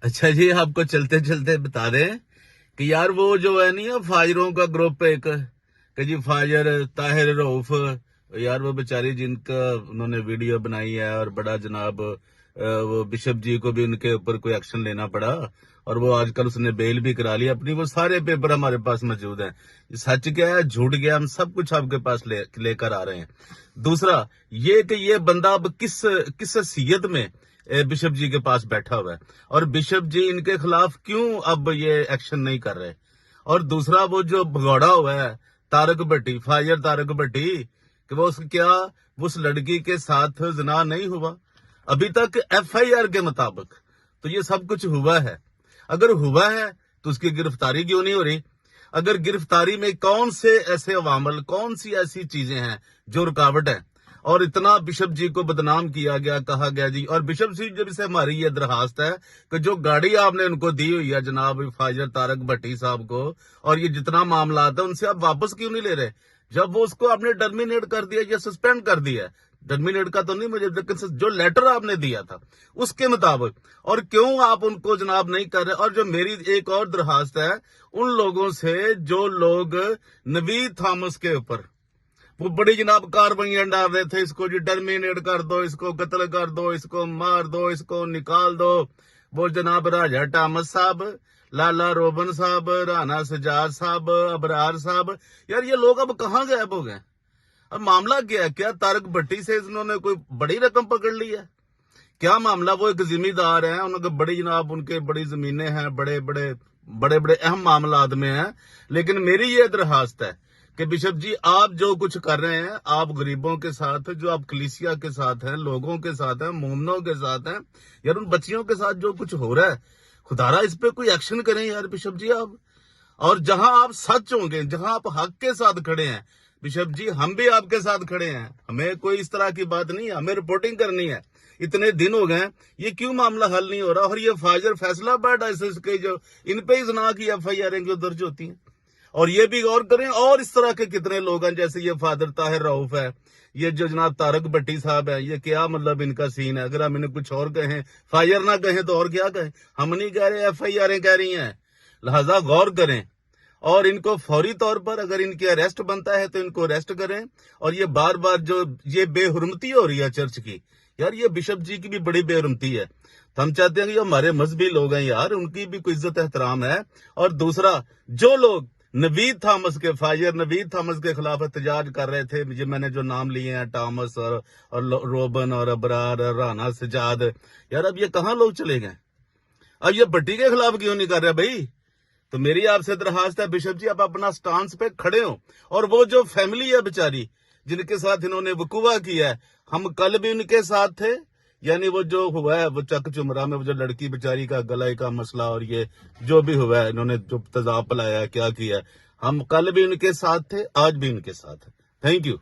अच्छा जी, आपको चलते चलते बता दें कि यार वो जो है नहीं, फाजरों का ग्रुप एक, कि जी फाजर ताहिर रऊफ, यार वो बेचारी जिनका उन्होंने वीडियो बनाई है, और बड़ा जनाब वो बिशप जी को भी उनके ऊपर कोई एक्शन लेना पड़ा, और वो आजकल उसने बेल भी करा ली अपनी। वो सारे पेपर हमारे पास मौजूद हैं। सच क्या है झूठ क्या, हम सब कुछ आपके पास लेकर आ रहे हैं। दूसरा ये कि ये बंदा अब किस किस हैसियत में बिशप जी के पास बैठा हुआ है, और बिशप जी इनके खिलाफ क्यों अब ये एक्शन नहीं कर रहे। और दूसरा वो जो भगौड़ा हुआ है तारक भट्टी, फायर तारक भट्टी, कि वो क्या उस लड़की के साथ जना नहीं हुआ अभी तक एफआईआर के मुताबिक। तो ये सब कुछ हुआ है। अगर हुआ है तो उसकी गिरफ्तारी क्यों नहीं हो रही। अगर गिरफ्तारी में कौन से ऐसे अवामल, कौन सी ऐसी चीजें हैं जो रुकावट है, और इतना बिशप जी को बदनाम किया गया, कहा गया जी। और बिशप जी जब से हमारी ये दरखास्त है कि जो गाड़ी आपने उनको दी हुई है जनाब फाजर तारक भट्टी साहब को, और ये जितना मामला आता है उनसे आप वापस क्यों नहीं ले रहे, जब वो उसको आपने टर्मिनेट कर दिया या सस्पेंड कर दिया। टर्मिनेट का तो नहीं मुझे, लेकिन जो लेटर आपने दिया था उसके मुताबिक, और क्यों आप उनको जनाब नहीं कर रहे। और जो मेरी एक और दरखास्त है उन लोगों से जो लोग नवीद थॉमस के ऊपर वो बड़ी जनाब कार्रवाइयां डाल रहे थे, इसको जी टर्मिनेट कर दो, इसको कत्ल कर दो, इसको मार दो, इसको निकाल दो। वो जनाब राजा थॉमस साहब, लाला रोबन साहब, राना सजाद साहब, अबरार साहब, यार ये लोग अब कहाँ गायब हो गए। अब मामला क्या है, क्या तारक भट्टी से इन्होंने कोई बड़ी रकम पकड़ ली है, क्या मामला। वो एक जिम्मेदार है, उनके बड़ी जनाब उनके बड़ी जमीनें हैं, बड़े बड़े बड़े बड़े अहम मामला में हैं। लेकिन मेरी ये दरखास्त है कि बिशप जी आप जो कुछ कर रहे हैं, आप गरीबों के साथ, जो आप कलीसिया के साथ हैं, लोगों के साथ हैं, मोमनों के साथ हैं, यार उन बच्चियों के साथ जो कुछ हो रहा है, खुदारा इस पे कोई एक्शन करें यार बिशप जी आप। और जहां आप सच होंगे, जहां आप हक के साथ खड़े हैं बिशप जी, हम भी आपके साथ खड़े हैं। हमें कोई इस तरह की बात नहीं है, हमें रिपोर्टिंग करनी है। इतने दिन हो गए, ये क्यों मामला हल नहीं हो रहा। और ये फाजर फैसलाबाद के जो इन पे जना की एफआईआर जो दर्ज होती हैं, और ये भी गौर करें, और इस तरह के कितने लोग हैं, जैसे ये फादर ताहिर रऊफ है, ये जो जनाब तारक भट्टी साहब है, ये क्या मतलब इनका सीन है। अगर हम इन्हें कुछ और कहें, फायर ना कहें तो और क्या कहें। हम नहीं कह रहे, एफआईआर कह रही हैं। लिहाजा गौर करें, और इनको फौरी तौर पर अगर इनकी अरेस्ट बनता है तो इनको अरेस्ट करें। और ये बार बार जो ये बेहुरमती हो रही है चर्च की, यार ये बिशप जी की भी बड़ी बेहुरमती है। तो हम चाहते हैं कि हमारे मजहबी लोग हैं यार, उनकी भी कोई इज्जत एहतराम है। और दूसरा, जो लोग नवीद थॉमस के, फायर नवीद थॉमस के खिलाफ एहतजाज कर रहे थे, मुझे मैंने जो नाम लिए हैं थॉमस और रोबन और अबरार और राना सजाद, यार अब ये कहाँ लोग चले गए। अब ये भट्टी के खिलाफ क्यों नहीं कर रहे भाई। तो मेरी आपसे दरखास्त है बिशप जी, आप अपना स्टांस पे खड़े हो। और वो जो फैमिली है बेचारी जिनके साथ इन्होंने वकूवा किया है, हम कल भी उनके साथ थे। यानी वो जो हुआ है वो चक चुमरा में, वो जो लड़की बेचारी का गले का मसला, और ये जो भी हुआ है, इन्होंने जो तेजाब पिलाया, क्या किया, हम कल भी उनके साथ थे, आज भी उनके साथ है। Thank you.